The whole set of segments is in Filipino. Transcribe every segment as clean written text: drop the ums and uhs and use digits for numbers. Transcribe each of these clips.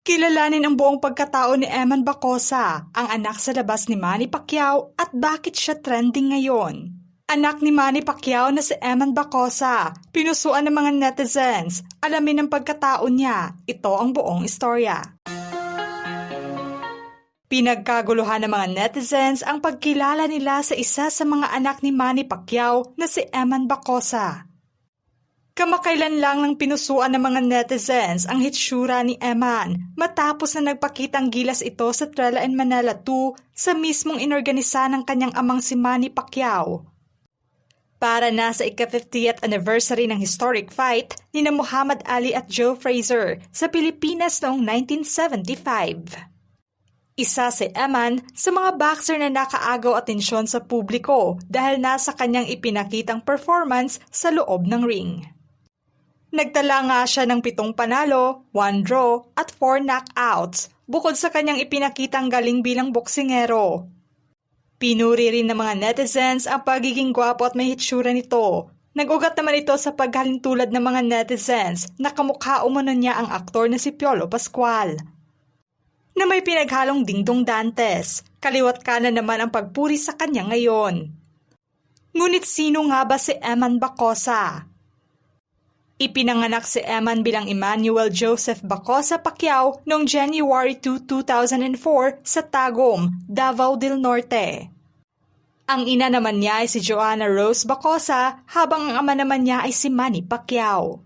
Kilalanin ang buong pagkatao ni Eman Bacosa, ang anak sa labas ni Manny Pacquiao at bakit siya trending ngayon. Anak ni Manny Pacquiao na si Eman Bacosa, pinusuan ng mga netizens, alamin ang pagkatao niya, ito ang buong istorya. Pinagkaguluhan ng mga netizens ang pagkilala nila sa isa sa mga anak ni Manny Pacquiao na si Eman Bacosa. Kamakailan lang nang pinusuan ng mga netizens ang hitsura ni Eman matapos na nagpakitang gilas ito sa Trela in Manila 2 sa mismong inorganisa ng kanyang amang si Manny Pacquiao. Para na sa ika-50th anniversary ng historic fight ni Muhammad Ali at Joe Frazier sa Pilipinas noong 1975. Isa si Eman sa mga boxer na nakaagaw atensyon sa publiko dahil nasa kanyang ipinakitang performance sa loob ng ring. Nagtala nga siya ng 7 panalo, 1 draw at 4 knockouts bukod sa kanyang ipinakitang galing bilang boksingero. Pinuri rin ng mga netizens ang pagiging gwapo at may hitsura nito. Nag-ugat naman ito sa paghalintulad ng mga netizens na kamukha umano niya ang aktor na si Piolo Pascual, na may pinaghalong Dingdong Dantes. Kaliwat kanan naman ang pagpuri sa kanya ngayon. Ngunit sino nga ba si Eman Bacosa? Ipinanganak si Eman bilang Emmanuel Joseph Bacosa Pacquiao noong January 2, 2004 sa Tagum, Davao del Norte. Ang ina naman niya ay si Joanna Rose Bacosa habang ang ama naman niya ay si Manny Pacquiao.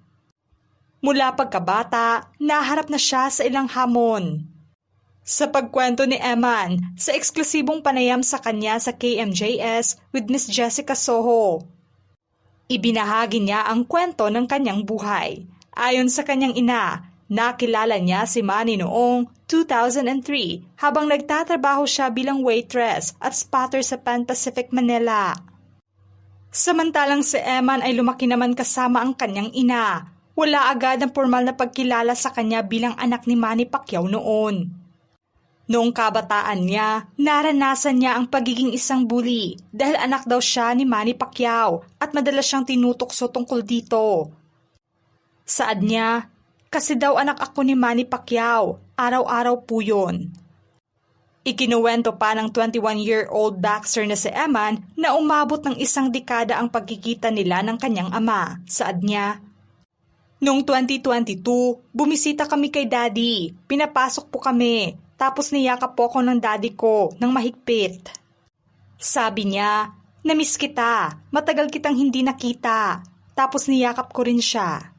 Mula pagkabata, naharap na siya sa ilang hamon. Sa pagkwento ni Eman, sa eksklusibong panayam sa kanya sa KMJS with Miss Jessica Soho, ibinahagi niya ang kwento ng kanyang buhay. Ayon sa kanyang ina, nakilala niya si Manny noong 2003 habang nagtatrabaho siya bilang waitress at spotter sa Pan Pacific, Manila. Samantalang si Eman ay lumaki naman kasama ang kanyang ina. Wala agad ang formal na pagkilala sa kanya bilang anak ni Manny Pacquiao noon. Noong kabataan niya, naranasan niya ang pagiging isang bully dahil anak daw siya ni Manny Pacquiao at madalas siyang tinutokso tungkol dito. Saad niya, kasi daw anak ako ni Manny Pacquiao, araw-araw po yun. Ikinuwento pa ng 21-year-old boxer na si Eman na umabot ng 1 dekada ang pagkikita nila ng kanyang ama. Saad niya, noong 2022, bumisita kami kay Daddy, pinapasok po kami. Tapos niyakap po ako ng daddy ko ng mahigpit. Sabi niya, namiss kita, matagal kitang hindi nakita. Tapos niyakap ko rin siya.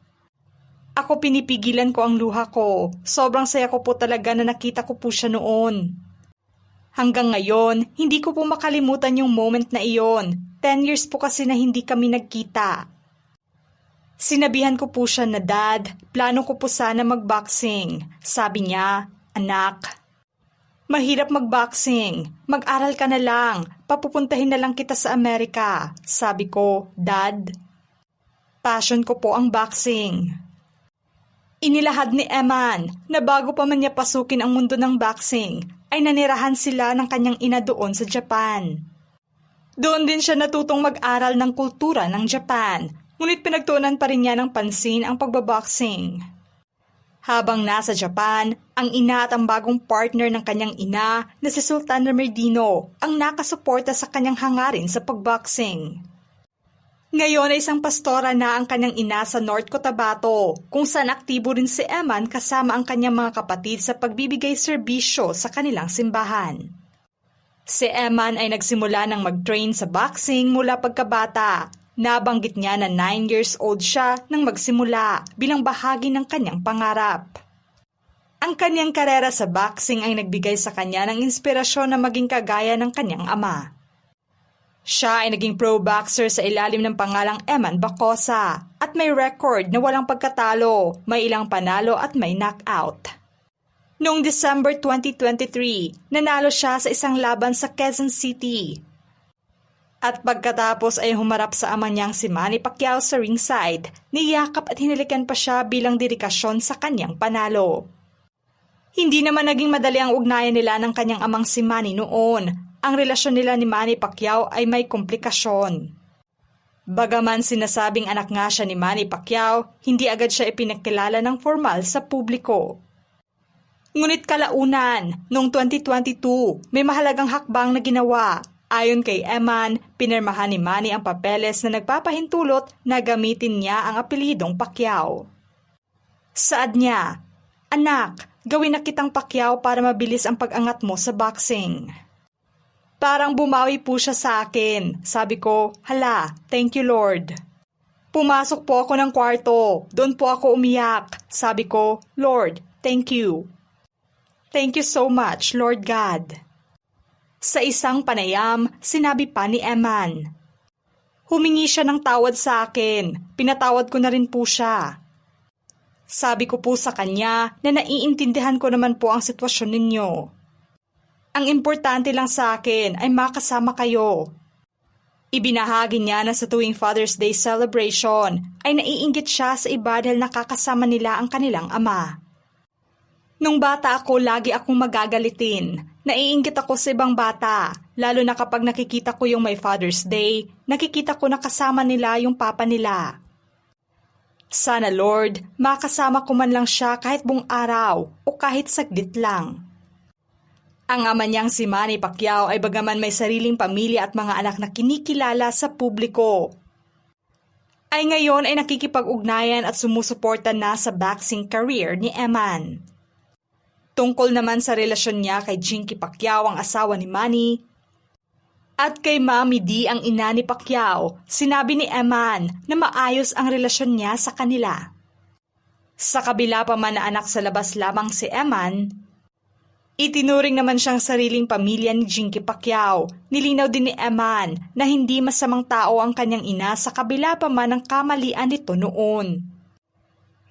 Ako pinipigilan ko ang luha ko. Sobrang saya ko po talaga na nakita ko po siya noon. Hanggang ngayon, hindi ko po makalimutan yung moment na iyon. 10 years po kasi na hindi kami nagkita. Sinabihan ko po siya na, Dad, plano ko po sana mag-boxing. Sabi niya, anak, mahirap mag-boxing. Mag-aral ka na lang. Papupuntahin na lang kita sa Amerika. Sabi ko, Dad, passion ko po ang boxing. Inilahad ni Eman na bago pa man niya pasukin ang mundo ng boxing, ay nanirahan sila ng kanyang ina doon sa Japan. Doon din siya natutong mag-aral ng kultura ng Japan, ngunit pinagtuunan pa rin niya ng pansin ang pagbaboxing. Habang nasa Japan, ang ina at ang bagong partner ng kanyang ina na si Sultan Merdino ang nakasuporta sa kanyang hangarin sa pagboxing. Ngayon ay isang pastora na ang kanyang ina sa North Cotabato, kung saan aktibo rin si Eman kasama ang kanyang mga kapatid sa pagbibigay serbisyo sa kanilang simbahan. Si Eman ay nagsimula ng mag-train sa boxing mula pagkabata. Nabanggit niya na 9 years old siya nang magsimula bilang bahagi ng kanyang pangarap. Ang kanyang karera sa boxing ay nagbigay sa kanya ng inspirasyon na maging kagaya ng kanyang ama. Siya ay naging pro boxer sa ilalim ng pangalang Eman Bacosa at may record na walang pagkatalo, may ilang panalo at may knockout. Noong December 2023, nanalo siya sa isang laban sa Quezon City. At pagkatapos ay humarap sa ama niyang si Manny Pacquiao sa ringside, niyakap at hinalikan pa siya bilang dedikasyon sa kanyang panalo. Hindi naman naging madali ang ugnayan nila ng kanyang amang si Manny noon. Ang relasyon nila ni Manny Pacquiao ay may komplikasyon. Bagaman sinasabing anak nga siya ni Manny Pacquiao, hindi agad siya ipinakilala ng formal sa publiko. Ngunit kalaunan, noong 2022, may mahalagang hakbang na ginawa. Ayon kay Eman, pinirmahan ni Manny ang papeles na nagpapahintulot na gamitin niya ang apelidong Pacquiao. Saad niya, "Anak, gawin na kitang Pacquiao para mabilis ang pag-angat mo sa boxing." Parang bumawi po siya sa akin. Sabi ko, "Hala, thank you Lord." Pumasok po ako ng kwarto. Doon po ako umiyak. Sabi ko, "Lord, thank you. Thank you so much, Lord God." Sa isang panayam, sinabi pa ni Eman, "Humingi siya ng tawad sa akin. Pinatawad ko na rin po siya. Sabi ko po sa kanya na naiintindihan ko naman po ang sitwasyon ninyo. Ang importante lang sa akin ay makasama kayo." Ibinahagi niya na sa tuwing Father's Day celebration ay naiinggit siya sa iba dahil nakakasama nila ang kanilang ama. "Nung bata ako, lagi akong magagalitin. Naiinggit ako sa ibang bata, lalo na kapag nakikita ko yung may Father's Day, nakikita ko na kasama nila yung papa nila. Sana Lord, makasama ko man lang siya kahit buong araw o kahit saglit lang." Ang ama niyang si Manny Pacquiao ay bagaman may sariling pamilya at mga anak na kinikilala sa publiko, ay ngayon ay nakikipag-ugnayan at sumusuporta na sa boxing career ni Eman. Tungkol naman sa relasyon niya kay Jinky Pacquiao, ang asawa ni Manny, at kay Mami D, ang ina ni Pacquiao, sinabi ni Eman na maayos ang relasyon niya sa kanila. Sa kabila pa man na anak sa labas lamang si Eman, itinuring naman siyang sariling pamilya ni Jinky Pacquiao. Nilinaw din ni Eman na hindi masamang tao ang kanyang ina sa kabila pa man ng kamalian nito noon.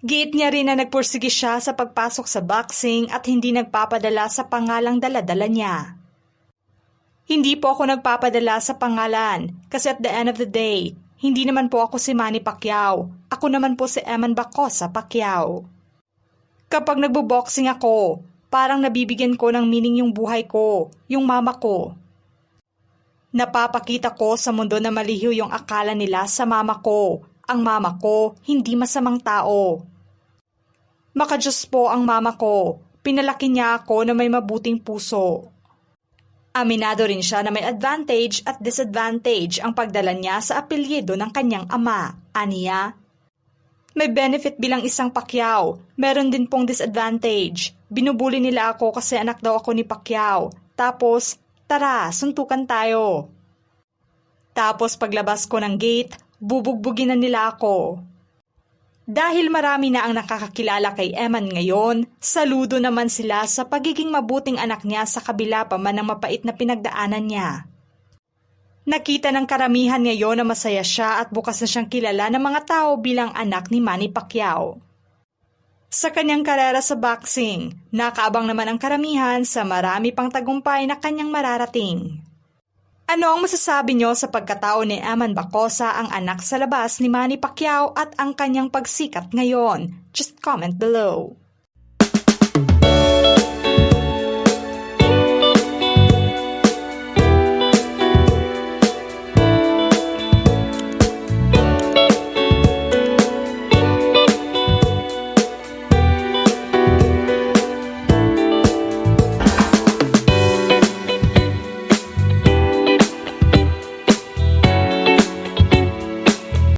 Giit niya rin na nagpursige siya sa pagpasok sa boxing at hindi nagpapadala sa pangalang dala-dala niya. "Hindi po ako nagpapadala sa pangalan kasi at the end of the day, hindi naman po ako si Manny Pacquiao. Ako naman po si Eman Bacosa Pacquiao. Kapag nagbo-boxing ako, parang nabibigyan ko ng meaning yung buhay ko, yung mama ko. Napapakita ko sa mundo na malihiw yung akala nila sa mama ko. Ang mama ko, hindi masamang tao. Makadiyos po ang mama ko. Pinalaki niya ako na may mabuting puso." Aminado rin siya na may advantage at disadvantage ang pagdala niya sa apelyido ng kanyang ama. Aniya, "May benefit bilang isang Pacquiao. Meron din pong disadvantage. Binubuli nila ako kasi anak daw ako ni Pacquiao. Tapos, tara, suntukan tayo. Tapos paglabas ko ng gate, bubugbugin na nila ako." Dahil marami na ang nakakakilala kay Eman ngayon, saludo naman sila sa pagiging mabuting anak niya sa kabila pa man ng mapait na pinagdaanan niya. Nakita ng karamihan ngayon na masaya siya at bukas na siyang kilala ng mga tao bilang anak ni Manny Pacquiao. Sa kanyang karera sa boxing, nakaabang naman ang karamihan sa marami pang tagumpay na kanyang mararating. Ano ang masasabi niyo sa pagkatao ni Eman Bacosa, ang anak sa labas ni Manny Pacquiao, at ang kanyang pagsikat ngayon? Just comment below.